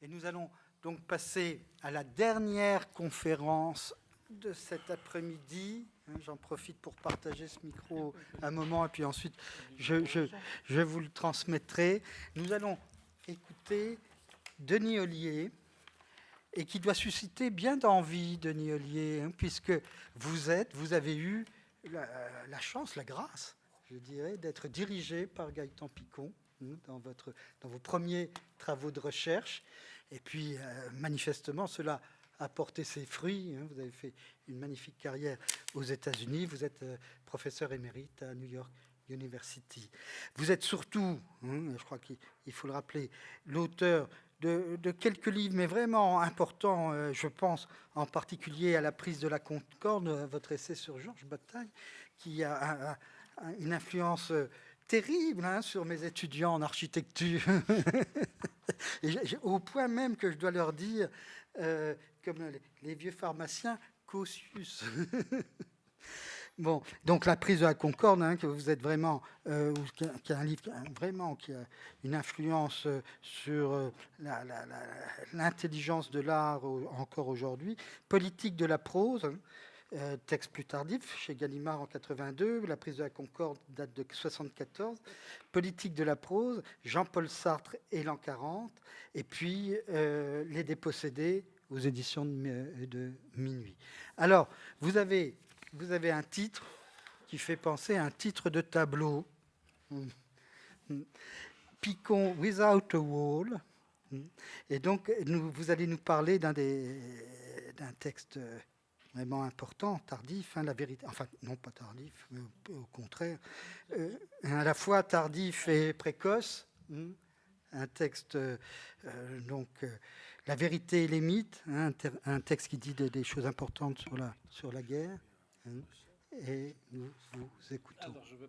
Et nous allons donc passer à la dernière conférence de cet après-midi. J'en profite pour partager ce micro un moment et puis ensuite je vous le transmettrai. Nous allons écouter Denis Ollier et qui doit susciter bien d'envie, Denis Ollier, puisque vous avez eu la chance, la grâce, je dirais, d'être dirigé par Gaëtan Picon dans vos premiers travaux de recherche. Et puis, manifestement, cela a porté ses fruits. Vous avez fait une magnifique carrière aux États-Unis. Vous êtes professeur émérite à New York University. Vous êtes surtout, je crois qu'il faut le rappeler, l'auteur de quelques livres, mais vraiment importants, je pense en particulier à La prise de la Concorde, votre essai sur Georges Bataille, qui a une influence terrible sur mes étudiants en architecture. Au point même que je dois leur dire, comme les vieux pharmaciens, Cautius. Bon, donc La prise de la Concorde, que vous êtes vraiment, qui est un livre qui a une influence sur l'intelligence de l'art encore aujourd'hui. Politique de la prose, texte plus tardif, chez Gallimard en 82. La prise de la Concorde date de 74. Politique de la prose, Jean-Paul Sartre et l'an 40. Et puis Les Dépossédés aux éditions de Minuit. Alors, vous avez un titre qui fait penser à un titre de tableau. Picon Without a Wall. Et donc, vous allez nous parler d'un texte vraiment important, tardif, la vérité. Enfin, non pas tardif, mais au contraire. À la fois tardif et précoce. Un texte, La vérité et les mythes, un texte qui dit des choses importantes sur la guerre. Et nous vous écoutons. Alors, je vais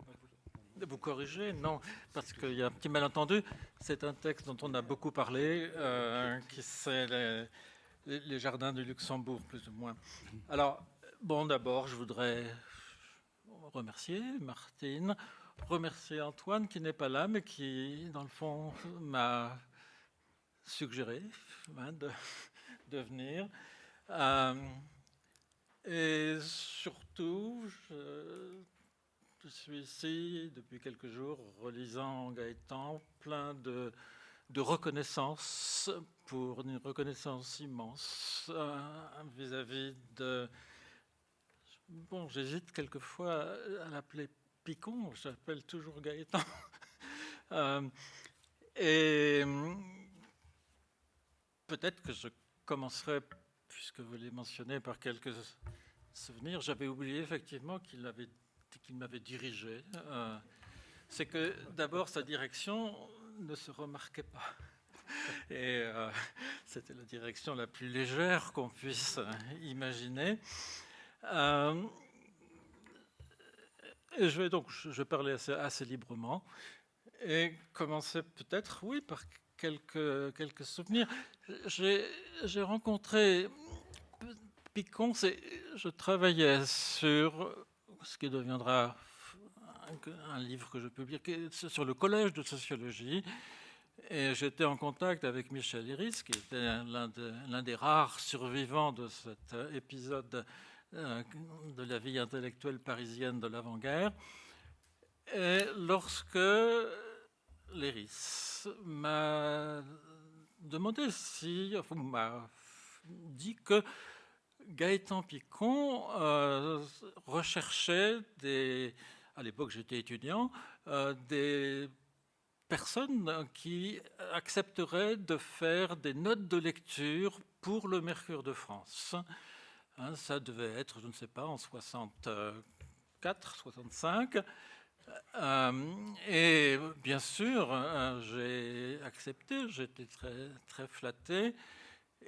vous corriger, non, parce qu'il y a un petit malentendu. C'est un texte dont on a beaucoup parlé, qui c'est les jardins du Luxembourg, plus ou moins. Alors, bon, d'abord, je voudrais remercier Martine, remercier Antoine, qui n'est pas là, mais qui, dans le fond, m'a suggéré de venir. Et surtout, je suis ici depuis quelques jours, relisant Gaëtan, plein de reconnaissance, pour une reconnaissance immense vis-à-vis de... Bon, j'hésite quelquefois à l'appeler Picon, j'appelle toujours Gaëtan. Et peut-être que je commencerai, puisque vous l'avez mentionné, par quelques souvenirs. J'avais oublié effectivement qu'il m'avait dirigé. C'est que d'abord sa direction ne se remarquait pas. Et c'était la direction la plus légère qu'on puisse imaginer. Et je vais parler assez librement et commencer peut-être, oui, par quelques souvenirs. J'ai rencontré Picon, je travaillais sur ce qui deviendra un livre que je publie sur le collège de sociologie, et j'étais en contact avec Michel Iris, qui était l'un des rares survivants de cet épisode de la vie intellectuelle parisienne de l'avant-guerre. Et lorsque l'Iris m'a demandé m'a dit que Gaëtan Picon recherchait à l'époque j'étais étudiant, des personnes qui accepteraient de faire des notes de lecture pour le Mercure de France. Ça devait être, je ne sais pas, en 64, 65. Et bien sûr, j'ai accepté, j'étais très, très flatté.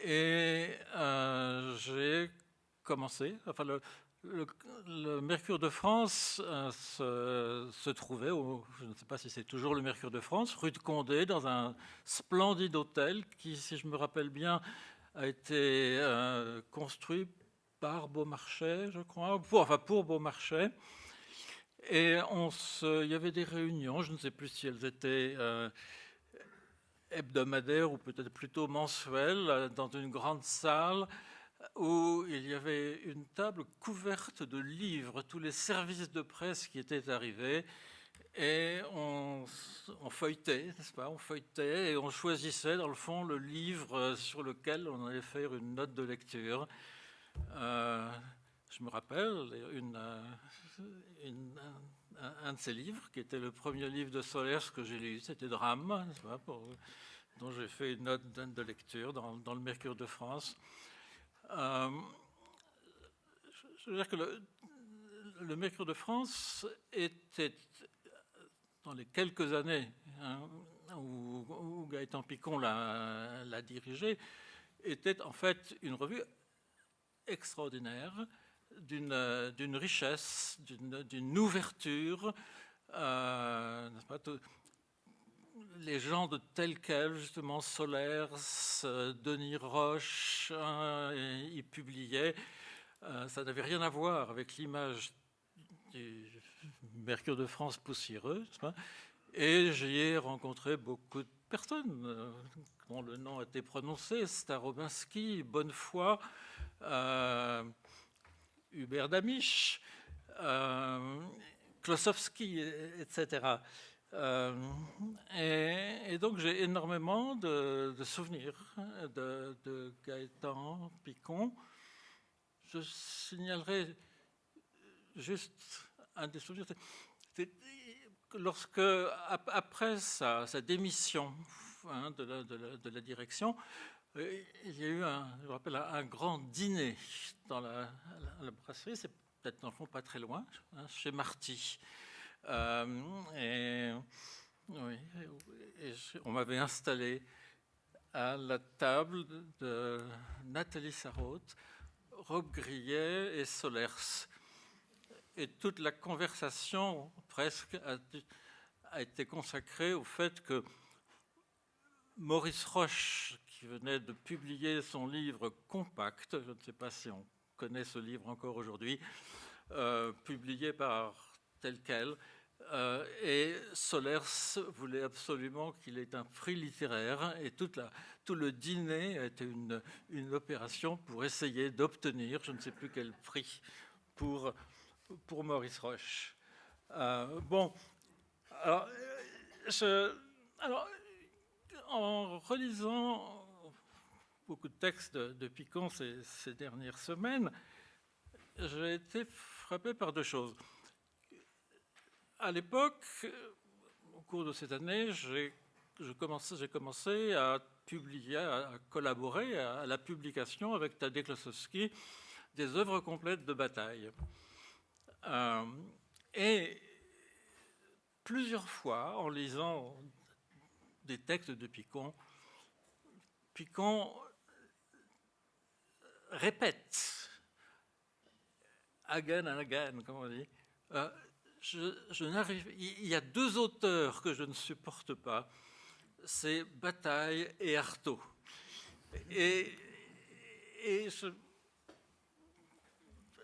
Et j'ai commencé. Enfin, le Mercure de France se trouvait, je ne sais pas si c'est toujours le Mercure de France, rue de Condé, dans un splendide hôtel qui, si je me rappelle bien, a été construit par Beaumarchais, je crois, pour Beaumarchais. Et il y avait des réunions, je ne sais plus si elles étaient hebdomadaire, ou peut-être plutôt mensuel, dans une grande salle où il y avait une table couverte de livres, tous les services de presse qui étaient arrivés, et on feuilletait, n'est-ce pas? On feuilletait et on choisissait, dans le fond, le livre sur lequel on allait faire une note de lecture. Je me rappelle un de ces livres, qui était le premier livre de Solers que j'ai lu, c'était Drame, n'est-ce pas, dont j'ai fait une note de lecture dans le Mercure de France. Je veux dire que le Mercure de France était, dans les quelques années où Gaëtan Picon l'a dirigé, était en fait une revue extraordinaire, d'une richesse, d'une ouverture. N'est-ce pas, les gens de tel quel, justement, Solers, Denis Roche, y publiaient. Ça n'avait rien à voir avec l'image du Mercure de France poussiéreux, n'est-ce pas? Et j'y ai rencontré beaucoup de personnes dont le nom a été prononcé: Starobinski, Bonnefoy, Hubert Damisch, Klossowski, etc. Et donc j'ai énormément de souvenirs de Gaëtan Picon. Je signalerai juste un des souvenirs. Lorsque, après sa démission de la direction, il y a eu je me rappelle, un grand dîner dans la brasserie, c'est peut-être dans le fond pas très loin, chez Marty. Et on m'avait installé à la table de Nathalie Sarraute, Rob Grillet et Solers. Et toute la conversation, presque, a été consacrée au fait que Maurice Roche, qui venait de publier son livre Compact, je ne sais pas si on connaît ce livre encore aujourd'hui, publié par tel quel, et Solers voulait absolument qu'il ait un prix littéraire, et tout le dîner a été une opération pour essayer d'obtenir, je ne sais plus quel prix, pour Maurice Roche. Bon, alors, en relisant beaucoup de textes de Picon ces dernières semaines, j'ai été frappé par deux choses. À l'époque, au cours de cette année, j'ai commencé à publier, à collaborer à la publication avec Tadek Klossowski des œuvres complètes de Bataille. Et plusieurs fois, en lisant des textes de Picon, Picon répète again and again, comme on dit. Il y a deux auteurs que je ne supporte pas, c'est Bataille et Artaud.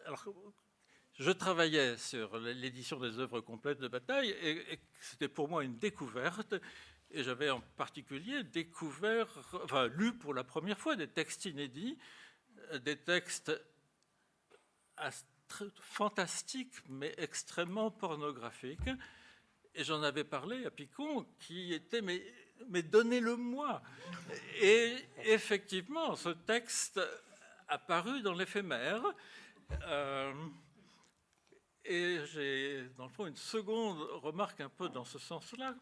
Alors, je travaillais sur l'édition des œuvres complètes de Bataille et c'était pour moi une découverte. Et j'avais en particulier lu pour la première fois des textes inédits, des textes fantastiques mais extrêmement pornographiques. Et j'en avais parlé à Picon qui était mais donnez-le-moi. Et effectivement, ce texte a paru dans l'éphémère. Et j'ai, dans le fond, une seconde remarque un peu dans ce sens-là.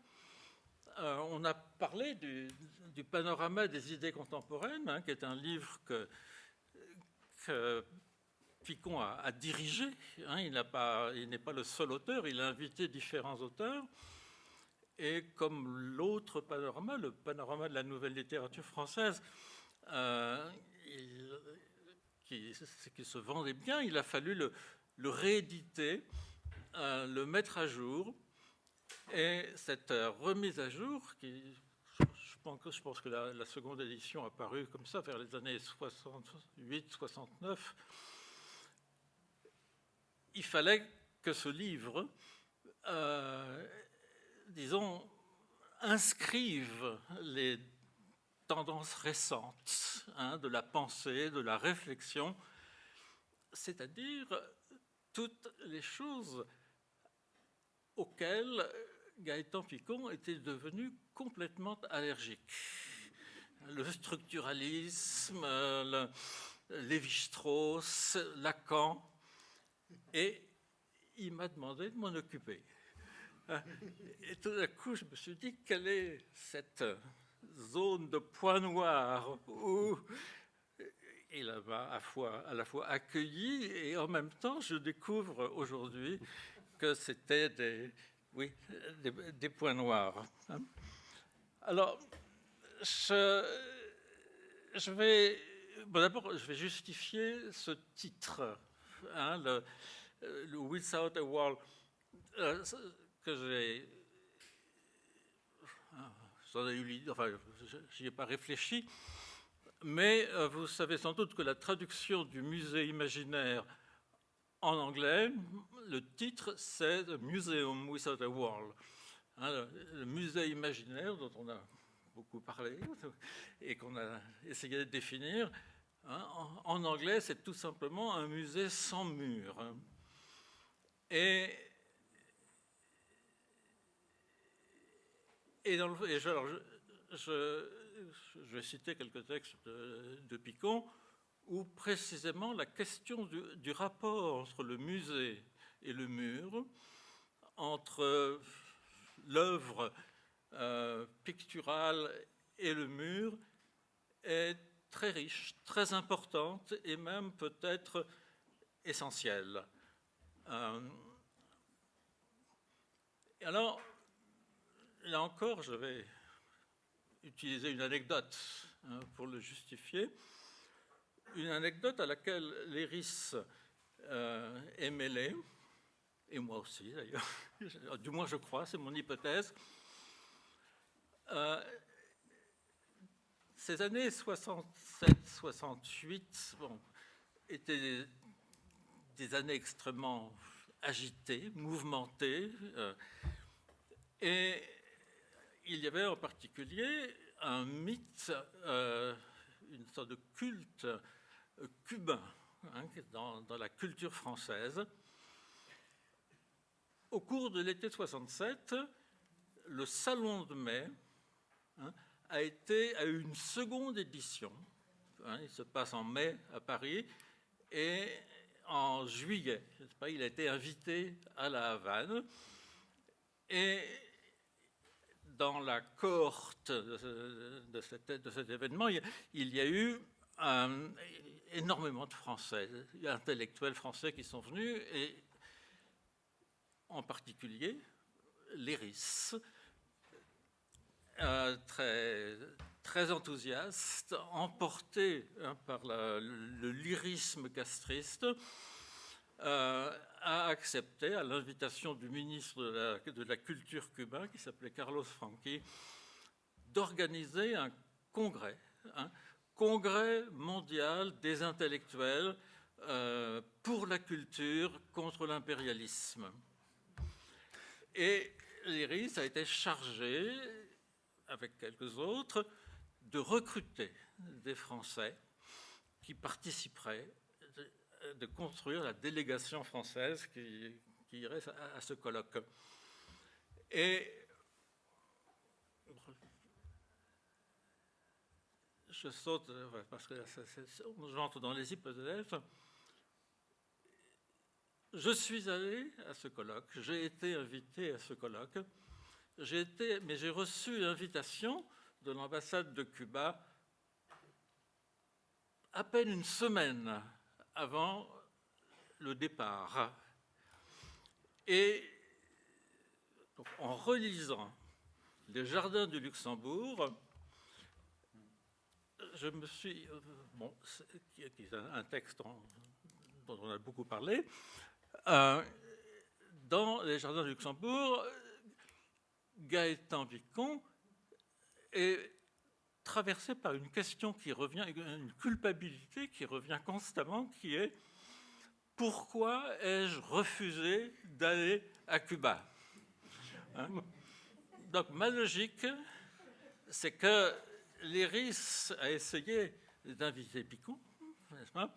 On a parlé du panorama des idées contemporaines, qui est un livre que Picon a dirigé. Il n'est pas le seul auteur, il a invité différents auteurs. Et comme l'autre panorama, le panorama de la nouvelle littérature française, qui se vendait bien, il a fallu le rééditer, le mettre à jour. Et cette remise à jour, je pense que la seconde édition a paru comme ça, vers les années 68-69, il fallait que ce livre, disons, inscrive les tendance récente de la pensée, de la réflexion, c'est-à-dire toutes les choses auxquelles Gaëtan Picon était devenu complètement allergique. Le structuralisme, Lévi-Strauss, Lacan, et il m'a demandé de m'en occuper. Et tout d'un coup, je me suis dit, quelle est cette zone de point noir où il m'a à la fois accueilli et en même temps, je découvre aujourd'hui que c'était des points noirs. Alors, d'abord, je vais justifier ce titre, le Without a Wall, que j'y ai pas réfléchi, mais vous savez sans doute que la traduction du musée imaginaire en anglais, le titre, c'est The Museum Without a Wall. Le musée imaginaire dont on a beaucoup parlé et qu'on a essayé de définir. En anglais, c'est tout simplement un musée sans mur. Et je vais citer quelques textes de Picon où précisément la question du rapport entre le musée et le mur, entre l'œuvre picturale et le mur, est très riche, très importante et même peut-être essentielle. Alors, là encore, je vais utiliser une anecdote pour le justifier. Une anecdote à laquelle Léris est mêlé, et moi aussi d'ailleurs, du moins je crois, c'est mon hypothèse. Ces années 67-68 étaient des années extrêmement agitées, mouvementées, et il y avait en particulier un mythe, une sorte de culte cubain dans la culture française. Au cours de l'été 67, le Salon de mai a eu une seconde édition. Il se passe en mai à Paris et en juillet, il a été invité à la Havane. Et dans la cohorte de cet événement, il y a eu énormément de Français, intellectuels français qui sont venus, et en particulier Léris, très enthousiaste, emporté par le lyrisme castriste, a accepté, à l'invitation du ministre de la Culture cubain, qui s'appelait Carlos Franqui, d'organiser un congrès mondial des intellectuels pour la culture contre l'impérialisme. Et Léris a été chargé, avec quelques autres, de recruter des Français qui participeraient, de construire la délégation française qui irait à ce colloque. Et je saute, parce que j'entre dans les hypothèses. Je suis allé à ce colloque, j'ai été invité à ce colloque, mais j'ai reçu l'invitation de l'ambassade de Cuba à peine une semaine avant le départ. Et donc, en relisant Les Jardins du Luxembourg, je me suis... qui est un texte dont on a beaucoup parlé. Dans Les Jardins du Luxembourg, Gaëtan Picon est traversé par une question qui revient, une culpabilité qui revient constamment, qui est « Pourquoi ai-je refusé d'aller à Cuba ?» Donc ma logique, c'est que Léris a essayé d'inviter Picon, n'est-ce pas?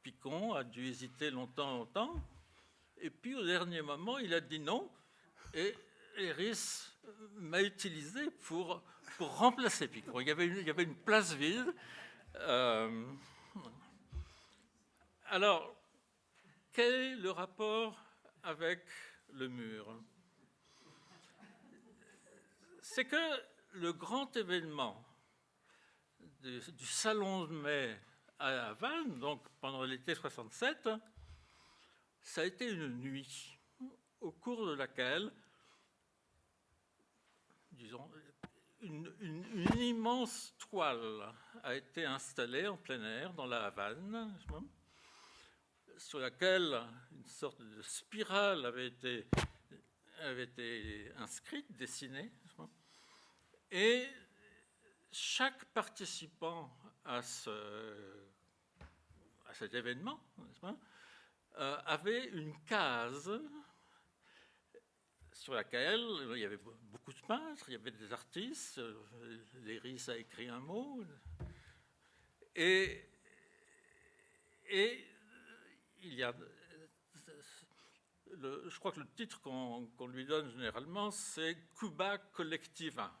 Picon a dû hésiter longtemps, et puis au dernier moment, il a dit non, et Léris m'a utilisé pour remplacer Picon. Il y avait une place vide. Alors, quel est le rapport avec le mur? C'est que le grand événement du Salon de mai à Vannes, donc pendant l'été 67, ça a été une nuit au cours de laquelle, disons, une immense toile a été installée en plein air dans la Havane, sur laquelle une sorte de spirale avait été inscrite, dessinée. Et chaque participant à cet événement, n'est-ce pas, avait une case sur laquelle il y avait beaucoup de peintres, il y avait des artistes, Léris a écrit un mot, et il y a... je crois que le titre qu'on lui donne généralement, c'est Cuba Collectiva.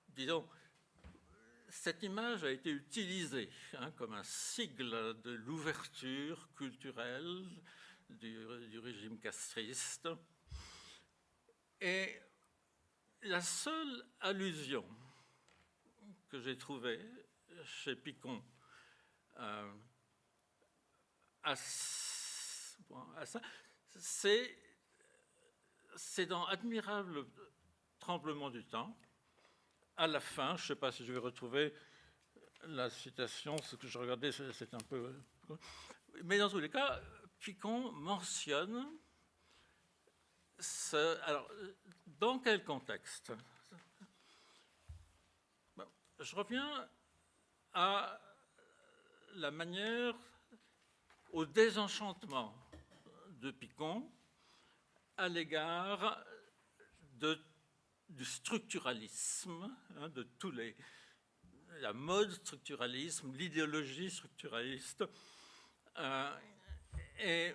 Disons, cette image a été utilisée comme un sigle de l'ouverture culturelle du régime castriste. Et la seule allusion que j'ai trouvée chez Picon à ça, c'est dans Admirable tremblement du temps, à la fin, je ne sais pas si je vais retrouver la citation, ce que je regardais, c'est un peu... Mais dans tous les cas, Picon mentionne... Alors, dans quel contexte? Je reviens à la manière, au désenchantement de Picon à l'égard du structuralisme, de tous la mode structuralisme, l'idéologie structuraliste. Et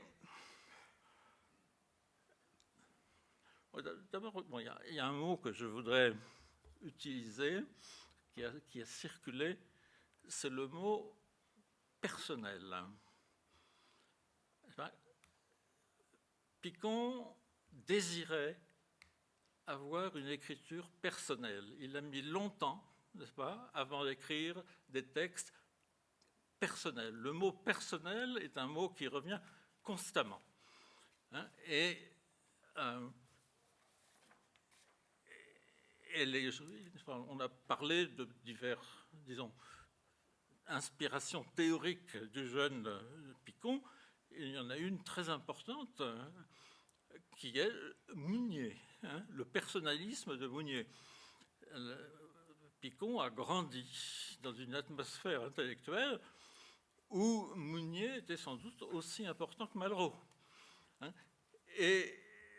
d'abord, il y a un mot que je voudrais utiliser, qui a circulé, c'est le mot personnel. Picon désirait avoir une écriture personnelle. Il a mis longtemps, n'est-ce pas, avant d'écrire des textes personnels. Le mot personnel est un mot qui revient constamment. On a parlé de diverses, disons, inspirations théoriques du jeune Picon. Il y en a une très importante qui est Mounier, le personnalisme de Mounier. Picon a grandi dans une atmosphère intellectuelle où Mounier était sans doute aussi important que Malraux. Et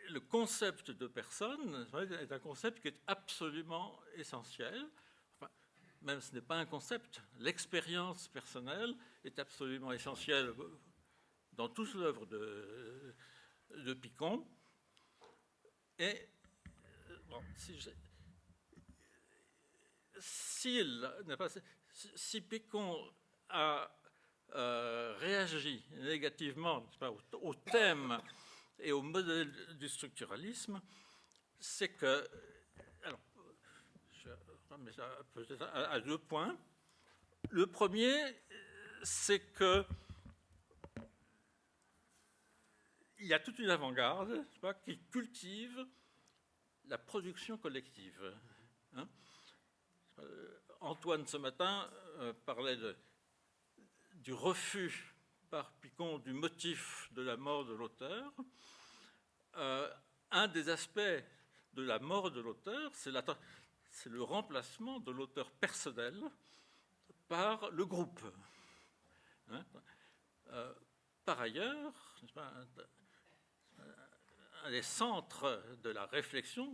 le concept de personne est un concept qui est absolument essentiel. Enfin, même ce n'est pas un concept, l'expérience personnelle est absolument essentielle dans toute l'œuvre de Picon. Et bon, si Picon a réagi négativement au thème et au modèle du structuralisme, c'est que, alors, je remets ça peut-être à 2 points. Le premier, c'est que il y a toute une avant-garde qui cultive la production collective. Antoine, ce matin, parlait du refus par Picon du motif de la mort de l'auteur. Un des aspects de la mort de l'auteur, c'est le remplacement de l'auteur personnel par le groupe. Par ailleurs, un des centres de la réflexion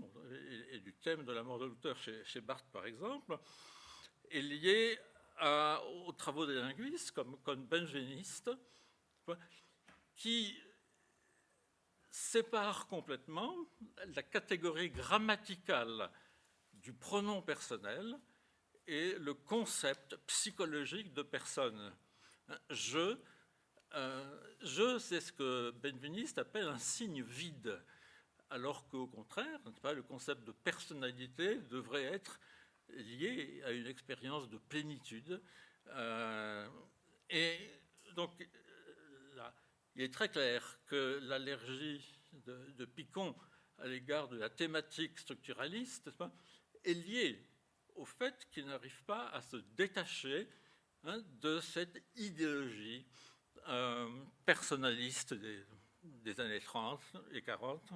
et du thème de la mort de l'auteur chez Barthes, par exemple, est lié aux travaux des linguistes comme Benveniste, qui sépare complètement la catégorie grammaticale du pronom personnel et le concept psychologique de personne. Je, c'est ce que Benveniste appelle un signe vide, alors qu'au contraire, le concept de personnalité devrait être lié à une expérience de plénitude. Et donc, là, il est très clair que l'allergie de Picon à l'égard de la thématique structuraliste est liée au fait qu'il n'arrive pas à se détacher de cette idéologie personnaliste des années 30 et 40.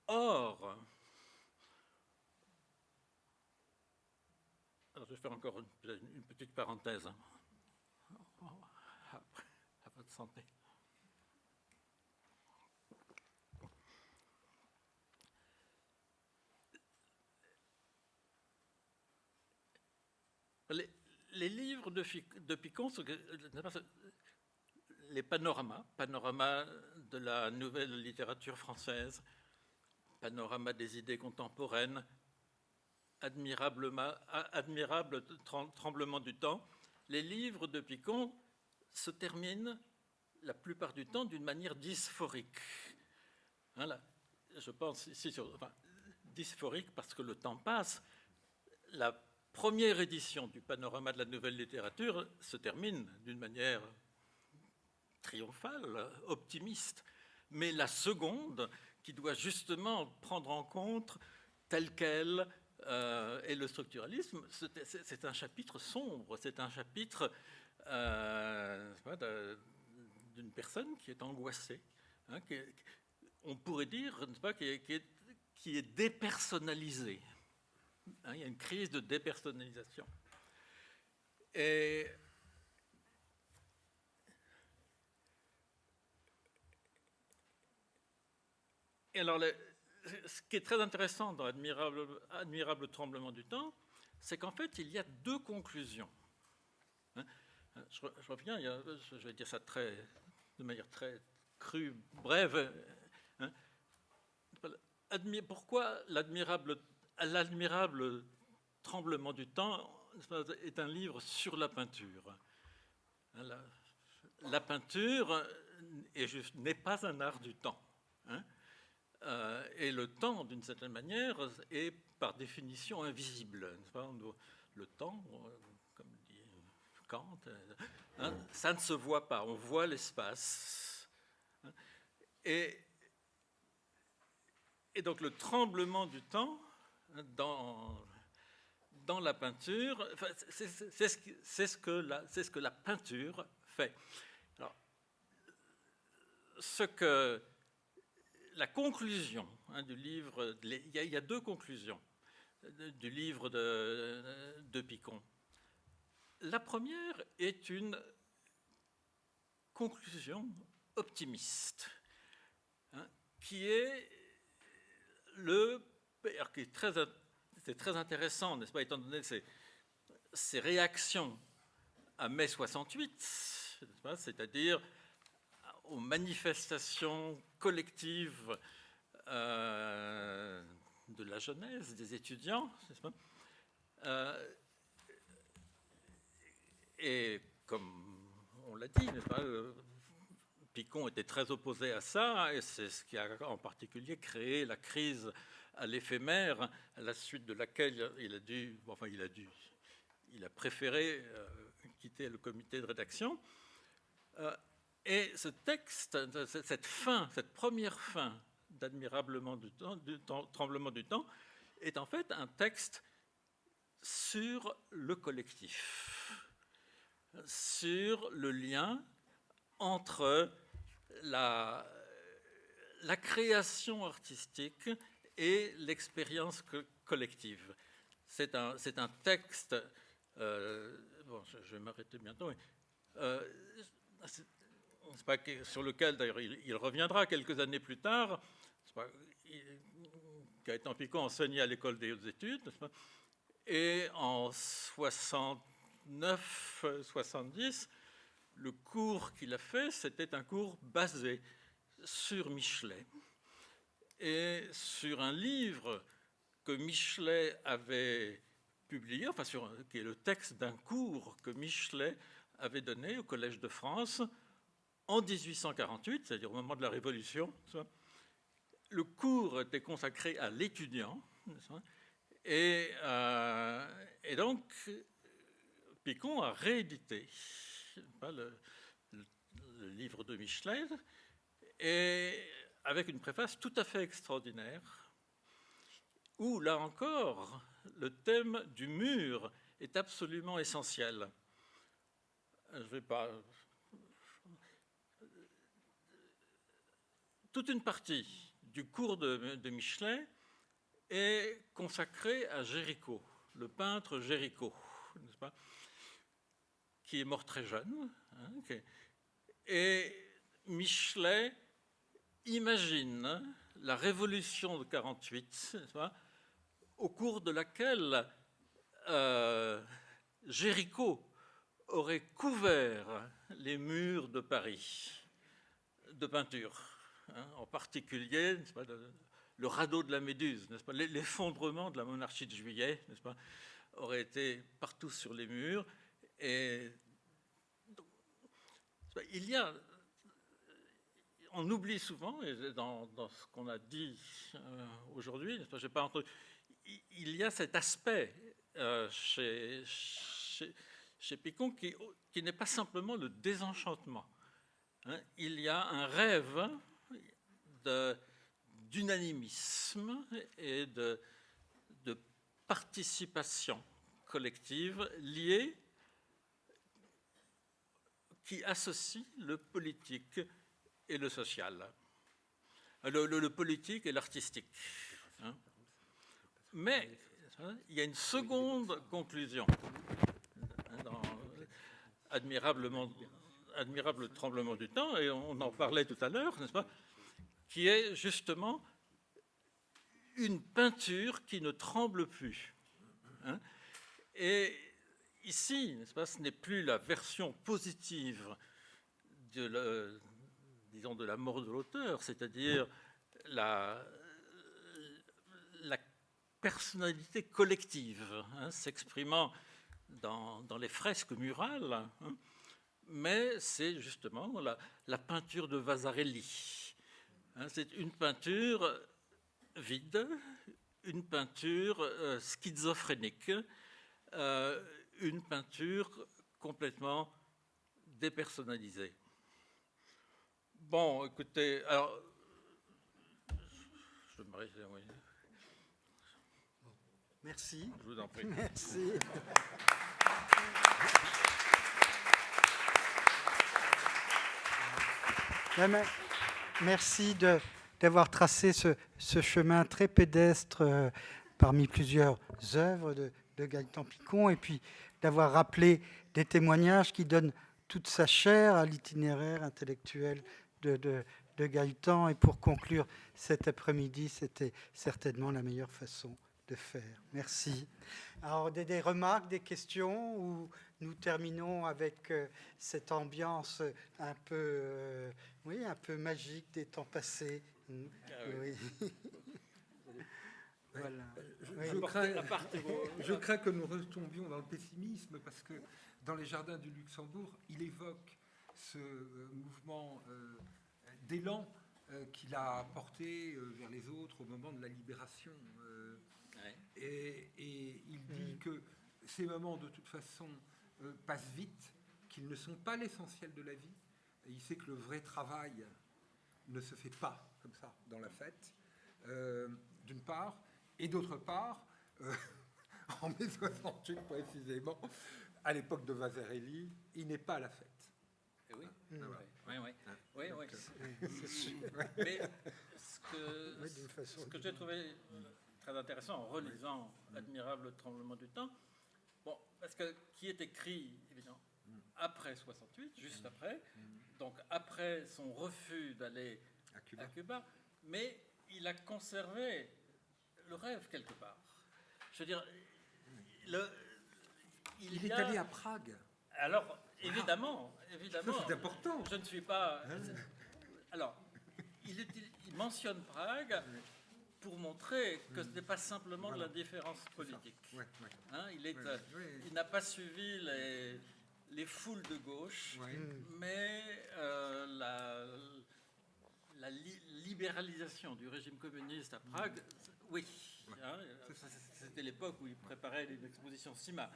Or, alors je vais faire encore une petite parenthèse à votre santé. Les livres de Picon, les panoramas de la nouvelle littérature française, panorama des idées contemporaines, admirable tremblement du temps, les livres de Picon se terminent la plupart du temps d'une manière dysphorique. Là, je pense ici dysphorique parce que le temps passe. La première édition du panorama de la nouvelle littérature se termine d'une manière triomphale, optimiste, mais la seconde, qui doit justement prendre en compte tel quel est le structuralisme, c'est un chapitre sombre, c'est un chapitre d'une personne qui est angoissée, on pourrait dire qui est dépersonnalisée. Il y a une crise de dépersonnalisation. Et alors, ce qui est très intéressant dans Admirable tremblement du temps, c'est qu'en fait, il y a deux conclusions. Je reviens, je vais dire ça de manière très crue, brève. Pourquoi l'admirable tremblement du temps est un livre sur la peinture? La peinture n'est pas un art du temps. Et le temps, d'une certaine manière, est par définition invisible. Le temps, comme dit Kant, ça ne se voit pas, on voit l'espace. Et donc le tremblement du temps dans la peinture, c'est ce que la peinture fait. Alors, la conclusion du livre, il y a deux conclusions du livre de Picon. La première est une conclusion optimiste, qui est c'est très intéressant, n'est-ce pas, étant donné ces réactions à mai 68, c'est-à-dire aux manifestations collectives de la jeunesse, des étudiants, n'est-ce pas, et comme on l'a dit, n'est-ce pas, Picon était très opposé à ça, et c'est ce qui a en particulier créé la crise à l'éphémère, à la suite de laquelle il a préféré quitter le comité de rédaction. Et ce texte, cette première fin d'Admirablement tremblement du temps, est en fait un texte sur le collectif, sur le lien entre la création artistique et l'expérience collective. C'est un texte, je vais m'arrêter bientôt, sur lequel d'ailleurs il reviendra quelques années plus tard. Gaëtan Picon enseignait à l'école des hautes études, et en 69-70, le cours qu'il a fait, c'était un cours basé sur Michelet et sur un livre que Michelet avait publié, qui est le texte d'un cours que Michelet avait donné au Collège de France en 1848, c'est-à-dire au moment de la Révolution. Le cours était consacré à l'étudiant, et donc Picon a réédité le livre de Michelet, et avec une préface tout à fait extraordinaire, où, là encore, le thème du mur est absolument essentiel. Je ne vais pas... Toute une partie du cours de Michelet est consacrée à Géricault, le peintre Géricault, n'est-ce pas, qui est mort très jeune. Et Michelet imagine la révolution de 1948, n'est-ce pas, au cours de laquelle Géricault aurait couvert les murs de Paris de peinture, en particulier, n'est-ce pas, le radeau de la Méduse, n'est-ce pas, l'effondrement de la monarchie de Juillet, n'est-ce pas, aurait été partout sur les murs. Et il y a, on oublie souvent, et dans ce qu'on a dit aujourd'hui, n'est-ce pas, j'ai pas entendu, il y a cet aspect chez Picon qui n'est pas simplement le désenchantement. Il y a un rêve d'unanimisme et de participation collective liée, qui associe le politique et le social, le politique et l'artistique. Mais il y a une seconde conclusion, dans admirable tremblement du temps, et on en parlait tout à l'heure, n'est-ce pas, qui est justement une peinture qui ne tremble plus. Et ici, n'est-ce pas, ce n'est plus la version positive de la mort de l'auteur, c'est-à-dire la personnalité collective, s'exprimant dans les fresques murales, mais c'est justement la peinture de Vasarely. C'est une peinture vide, une peinture schizophrénique, une peinture complètement dépersonnalisée. Bon, écoutez, alors, je me réjouis, oui. Merci. Je vous en prie. Merci. Merci d'avoir tracé ce chemin très pédestre parmi plusieurs œuvres de Gaëtan Picon, et puis d'avoir rappelé des témoignages qui donnent toute sa chair à l'itinéraire intellectuel de Gaëtan. Et pour conclure cet après-midi, c'était certainement la meilleure façon de faire. Merci. Alors, des remarques, des questions, ou nous terminons avec cette ambiance un peu, un peu magique des temps passés. Oui. Voilà. Je crains que nous retombions dans le pessimisme, parce que dans les jardins du Luxembourg, il évoque ce mouvement d'élan qu'il a porté vers les autres au moment de la libération. Et il dit que ces moments, de toute façon, passent vite, qu'ils ne sont pas l'essentiel de la vie. Et il sait que le vrai travail ne se fait pas comme ça dans la fête, d'une part. Et d'autre part, en mai 68 précisément, à l'époque de Vasarely, il n'est pas à la fête. Et oui, oui. C'est sûr. Mais ce que j'ai trouvé très intéressant en relisant Admirable tremblement du temps, bon, parce que qui est écrit évidemment après après 68, juste après, donc après son refus d'aller À à Cuba, mais il a conservé le rêve quelque part. Je veux dire, Il est allé à Prague. Alors, évidemment, Ça, c'est important. je ne suis pas... Alors, il mentionne Prague pour montrer que ce n'est pas simplement de la différence politique. Ouais, ouais. Hein, Ouais, ouais. il n'a pas suivi les foules de gauche, Ouais. mais la libéralisation du régime communiste à Prague, oui. Hein, c'était l'époque où il préparait une exposition CIMA.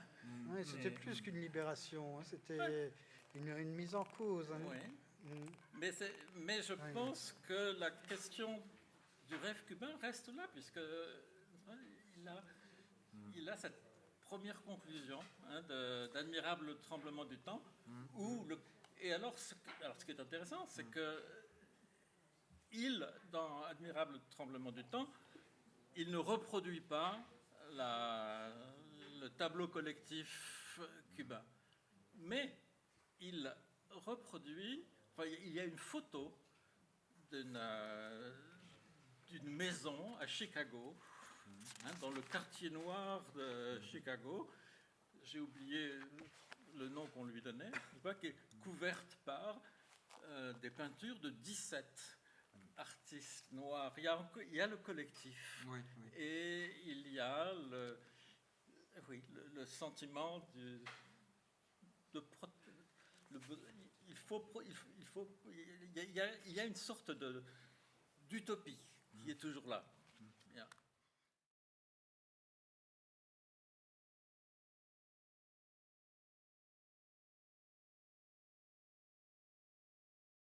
Oui, c'était plus qu'une libération, hein, c'était une mise en cause. Hein. Oui. Mais je pense que la question du rêve cubain reste là, puisque il a cette première conclusion d'admirable tremblement du temps. Et alors, ce qui est intéressant, c'est que dans Admirable tremblement du temps, il ne reproduit pas le tableau collectif cubain, mais il reproduit. Enfin, il y a une photo d'une maison à Chicago, dans le quartier noir de Chicago. J'ai oublié le nom qu'on lui donnait, qui est couverte par des peintures de 17 artistes noirs. Il y a le collectif, Oui. et il y a le sentiment il y a une sorte d'utopie qui est toujours là.